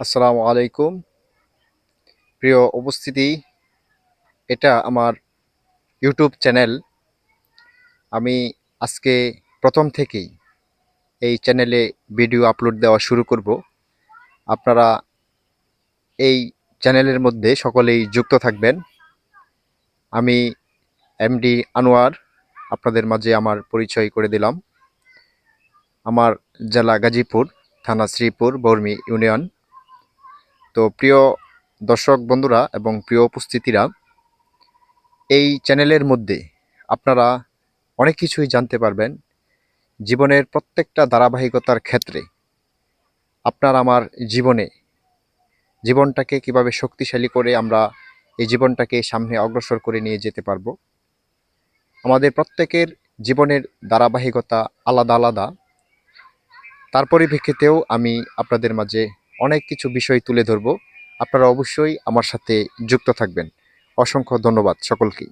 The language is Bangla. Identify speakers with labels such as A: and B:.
A: আসসালামু আলাইকুম। প্রিয় উপস্থিতি, এটা আমার ইউটিউব চ্যানেল। আমি আজকে প্রথম থেকেই এই চ্যানেলে ভিডিও আপলোড দেওয়া শুরু করব। আপনারা এই চ্যানেলের মধ্যে সকলেই যুক্ত থাকবেন। আমি এমডি আনোয়ার আপনাদের মাঝে আমার পরিচয় করে দিলাম। আমার জেলা গাজীপুর, থানা শ্রীপুর, বর্মি ইউনিয়ন। তো প্রিয় দর্শক বন্ধুরা এবং প্রিয় উপস্থিতিরা, এই চ্যানেলের মধ্যে আপনারা অনেক কিছুই জানতে পারবেন। জীবনের প্রত্যেকটা ধারাবাহিকতার ক্ষেত্রে আপনার আমার জীবনটাকে কিভাবে শক্তিশালী করে আমরা এই জীবনটাকে সামনে অগ্রসর করে নিয়ে যেতে পারবো। আমাদের প্রত্যেকের জীবনের ধারাবাহিকতা আলাদা আলাদা। তার পরিপ্রেক্ষিতেও আমি আপনাদের মাঝে অনেক কিছু বিষয় তুলে ধরব। আপনারা অবশ্যই আমার সাথে যুক্ত থাকবেন। অসংখ্য ধন্যবাদ সকলকে।